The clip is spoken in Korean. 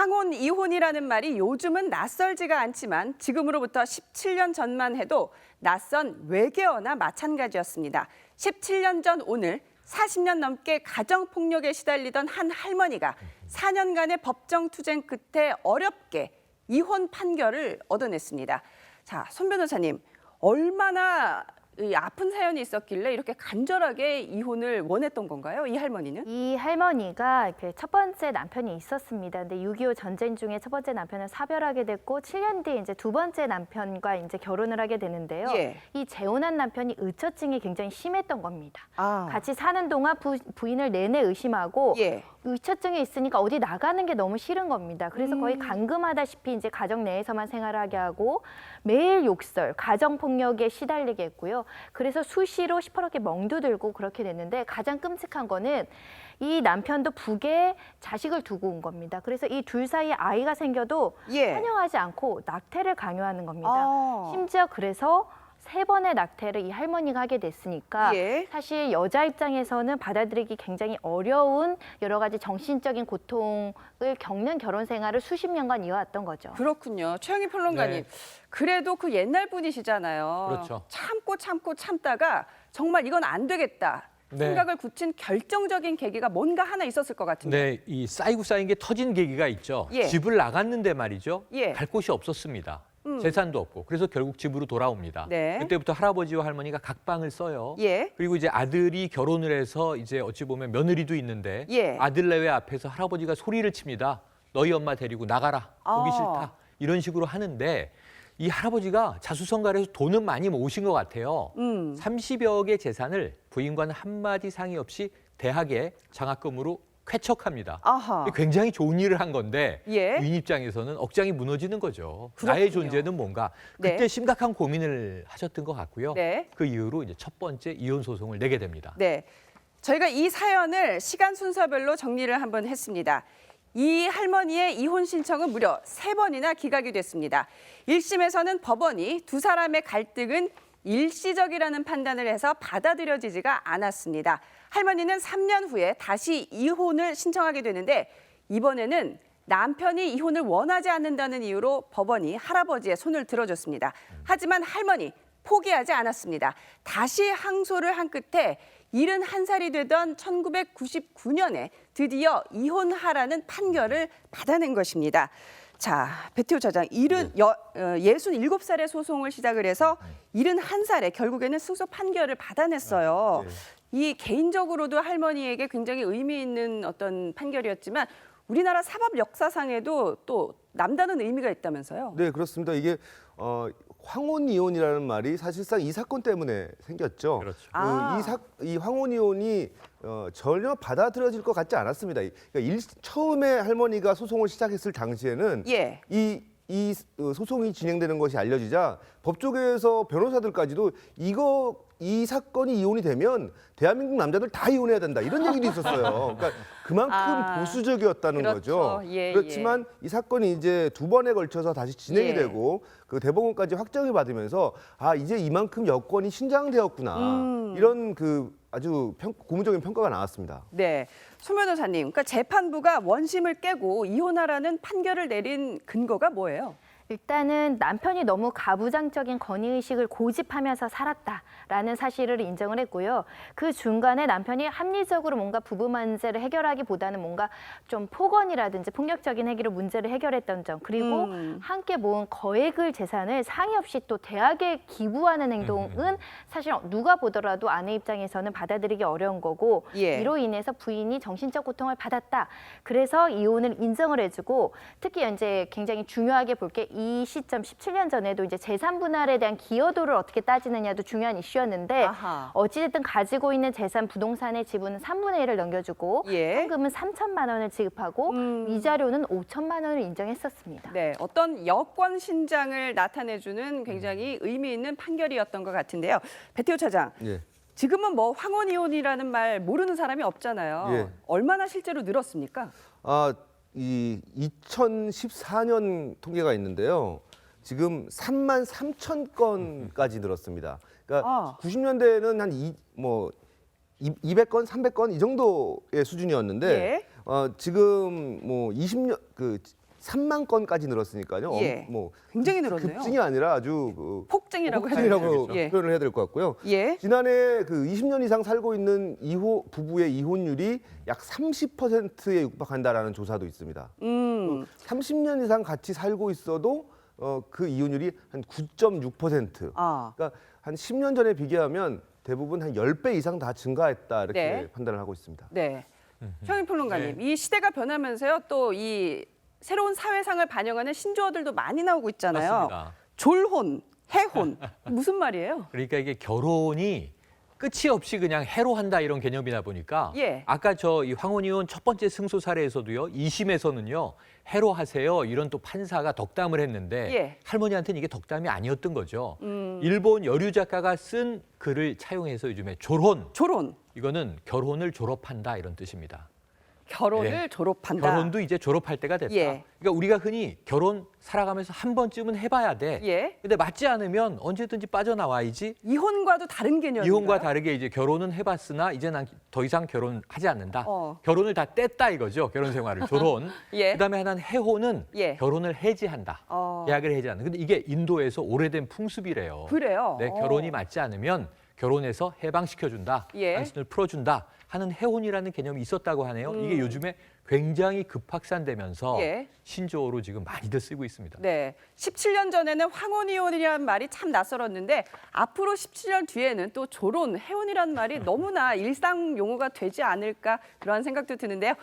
황혼 이혼이라는 말이 요즘은 낯설지가 않지만 지금으로부터 17년 전만 해도 낯선 외계어나 마찬가지였습니다. 17년 전 오늘 40년 넘게 가정폭력에 시달리던 한 할머니가 4년간의 법정 투쟁 끝에 어렵게 이혼 판결을 얻어냈습니다. 자, 손 변호사님, 얼마나 이 아픈 사연이 있었길래 이렇게 간절하게 이혼을 원했던 건가요? 이 할머니는? 이 할머니가 첫 번째 남편이 있었습니다. 근데 6.25 전쟁 중에 첫 번째 남편을 사별하게 됐고 7년 뒤에 이제 두 번째 남편과 이제 결혼을 하게 되는데요. 예. 이 재혼한 남편이 의처증이 굉장히 심했던 겁니다. 아. 같이 사는 동안 부인을 내내 의심하고 예. 의처증이 있으니까 어디 나가는 게 너무 싫은 겁니다. 그래서 거의 감금하다시피 이제 가정 내에서만 생활하게 하고 매일 욕설, 가정 폭력에 시달리게 했고요. 그래서 수시로 시퍼렇게 멍도 들고 그렇게 됐는데 가장 끔찍한 거는 이 남편도 북에 자식을 두고 온 겁니다. 그래서 이 둘 사이에 아이가 생겨도 예. 환영하지 않고 낙태를 강요하는 겁니다. 아. 심지어 그래서 3번의 낙태를 이 할머니가 하게 됐으니까 예. 사실 여자 입장에서는 받아들이기 굉장히 어려운 여러 가지 정신적인 고통을 겪는 결혼 생활을 수십 년간 이어왔던 거죠. 그렇군요. 최영희 평론가님, 네. 그래도 그 옛날 분이시잖아요. 그렇죠. 참고 참다가 정말 이건 안 되겠다. 네. 생각을 굳힌 결정적인 계기가 뭔가 하나 있었을 것 같은데. 네, 이 쌓이고 쌓인 게 터진 계기가 있죠. 예. 집을 나갔는데 말이죠. 예. 갈 곳이 없었습니다. 재산도 없고. 그래서 결국 집으로 돌아옵니다. 네. 그때부터 할아버지와 할머니가 각방을 써요. 예. 그리고 이제 아들이 결혼을 해서 이제 어찌 보면 며느리도 있는데 예. 아들 내외 앞에서 할아버지가 소리를 칩니다. 너희 엄마 데리고 나가라. 보기 아. 싫다. 이런 식으로 하는데 이 할아버지가 자수성가해서 돈은 많이 모으신 것 같아요. 30여 개의 재산을 부인과는 한마디 상의 없이 대학에 장학금으로 쾌척합니다. 아하. 굉장히 좋은 일을 한 건데 예. 부인 입장에서는 억장이 무너지는 거죠. 그렇군요. 나의 존재는 뭔가. 그때 네. 심각한 고민을 하셨던 것 같고요. 네. 그 이후로 이제 첫 번째 이혼 소송을 내게 됩니다. 네. 저희가 이 사연을 시간 순서별로 정리를 한번 했습니다. 이 할머니의 이혼 신청은 무려 3번이나 기각이 됐습니다. 1심에서는 법원이 두 사람의 갈등은 일시적이라는 판단을 해서 받아들여지지가 않았습니다. 할머니는 3년 후에 다시 이혼을 신청하게 되는데 이번에는 남편이 이혼을 원하지 않는다는 이유로 법원이 할아버지의 손을 들어줬습니다. 하지만 할머니 포기하지 않았습니다. 다시 항소를 한 끝에 71살이 되던 1999년에 드디어 이혼하라는 판결을 받아낸 것입니다. 자, 배태호 차장, 67살의 소송을 시작을 해서 71살에 결국에는 승소 판결을 받아냈어요. 이 개인적으로도 할머니에게 굉장히 의미 있는 어떤 판결이었지만 우리나라 사법 역사상에도 또 남다른 의미가 있다면서요? 네, 그렇습니다. 이게 황혼 이혼이라는 말이 사실상 이 사건 때문에 생겼죠. 그렇죠. 아. 이 황혼 이혼이 전혀 받아들여질 것 같지 않았습니다. 그러니까 처음에 할머니가 소송을 시작했을 당시에는 예. 이 소송이 진행되는 것이 알려지자 법조계에서 변호사들까지도 이 사건이 이혼이 되면 대한민국 남자들 다 이혼해야 된다 이런 얘기도 있었어요. 그러니까 그만큼 보수적이었다는 그렇죠. 거죠. 예, 그렇지만 이 사건이 이제 2번에 걸쳐서 다시 진행이 예. 되고 그 대법원까지 확정이 받으면서 아 이제 이만큼 여건이 신장되었구나 이런 그 아주 고무적인 평가가 나왔습니다. 네, 손 변호사님, 그러니까 재판부가 원심을 깨고 이혼하라는 판결을 내린 근거가 뭐예요? 일단은 남편이 너무 가부장적인 권위의식을 고집하면서 살았다라는 사실을 인정을 했고요. 그 중간에 남편이 합리적으로 뭔가 부부 문제를 해결하기보다는 뭔가 좀 폭언이라든지 폭력적인 행위로 문제를 해결했던 점, 그리고 함께 모은 거액을 재산을 상의 없이 또 대학에 기부하는 행동은 사실 누가 보더라도 아내 입장에서는 받아들이기 어려운 거고 예. 이로 인해서 부인이 정신적 고통을 받았다. 그래서 이혼을 인정을 해주고 특히 이제 굉장히 중요하게 볼 게 이 시점 17년 전에도 이제 재산 분할에 대한 기여도를 어떻게 따지느냐도 중요한 이슈였는데 아하. 어찌됐든 가지고 있는 재산 부동산의 지분은 3분의 1을 넘겨주고 예. 현금은 3천만 원을 지급하고 위자료는 5천만 원을 인정했었습니다. 네, 어떤 여권 신장을 나타내주는 굉장히 의미 있는 판결이었던 것 같은데요. 배태호 차장, 예. 지금은 뭐 황혼 이혼이라는 말 모르는 사람이 없잖아요. 예. 얼마나 실제로 늘었습니까? 이 2014년 통계가 있는데요. 지금 3만 3천 건까지 늘었습니다. 그러니까 90년대에는 한 200건, 300건 이 정도의 수준이었는데 예. 지금 뭐 20년 3만 건까지 늘었으니까요. 예. 뭐 굉장히 늘었네요. 급증이 아니라 아주 그 폭증이라고 해야 폭증이라고 되나요? 예. 표현을 해야 될 것 같고요. 예. 지난해 그 20년 이상 살고 있는 부부의 이혼율이 약 30%에 육박한다라는 조사도 있습니다. 30년 이상 같이 살고 있어도 그 이혼율이 한 9.6%. 아. 그러니까 한 10년 전에 비교하면 대부분 한 10배 이상 다 증가했다 이렇게 네. 판단을 하고 있습니다. 네. 형인평론가님, 이 시대가 변하면서요, 또 이 새로운 사회상을 반영하는 신조어들도 많이 나오고 있잖아요. 맞습니다. 졸혼, 해혼, 무슨 말이에요? 그러니까 이게 결혼이 끝이 없이 그냥 해로한다 이런 개념이다 보니까 예. 아까 저 이 황혼 이혼 첫 번째 승소 사례에서도요 2심에서는요 해로하세요 이런 또 판사가 덕담을 했는데 예. 할머니한테는 이게 덕담이 아니었던 거죠. 일본 여류 작가가 쓴 글을 차용해서 요즘에 졸혼 졸혼, 이거는 결혼을 졸업한다 이런 뜻입니다. 결혼을 예. 졸업한다. 결혼도 이제 졸업할 때가 됐다. 예. 그러니까 우리가 흔히 결혼 살아가면서 한 번쯤은 해봐야 돼. 예. 근데 맞지 않으면 언제든지 빠져나와야지. 이혼과도 다른 개념인가요? 이혼과 다르게 이제 결혼은 해봤으나 이제 난 더 이상 결혼하지 않는다. 어. 결혼을 다 뗐다 이거죠. 결혼 생활을 졸혼. 예. 그다음에 하나는 해혼은 예. 결혼을 해지한다. 어. 계약을 해지하는. 근데 이게 인도에서 오래된 풍습이래요. 그래요? 네, 결혼이 맞지 않으면 결혼해서 해방시켜준다. 예. 당신을 풀어준다 하는 해혼이라는 개념이 있었다고 하네요. 이게 요즘에 굉장히 급확산되면서 예. 신조어로 지금 많이들 쓰고 있습니다. 네. 17년 전에는 황혼이혼이라는 말이 참 낯설었는데 앞으로 17년 뒤에는 또 졸혼, 해혼이라는 말이 너무나 일상 용어가 되지 않을까 그런 생각도 드는데요.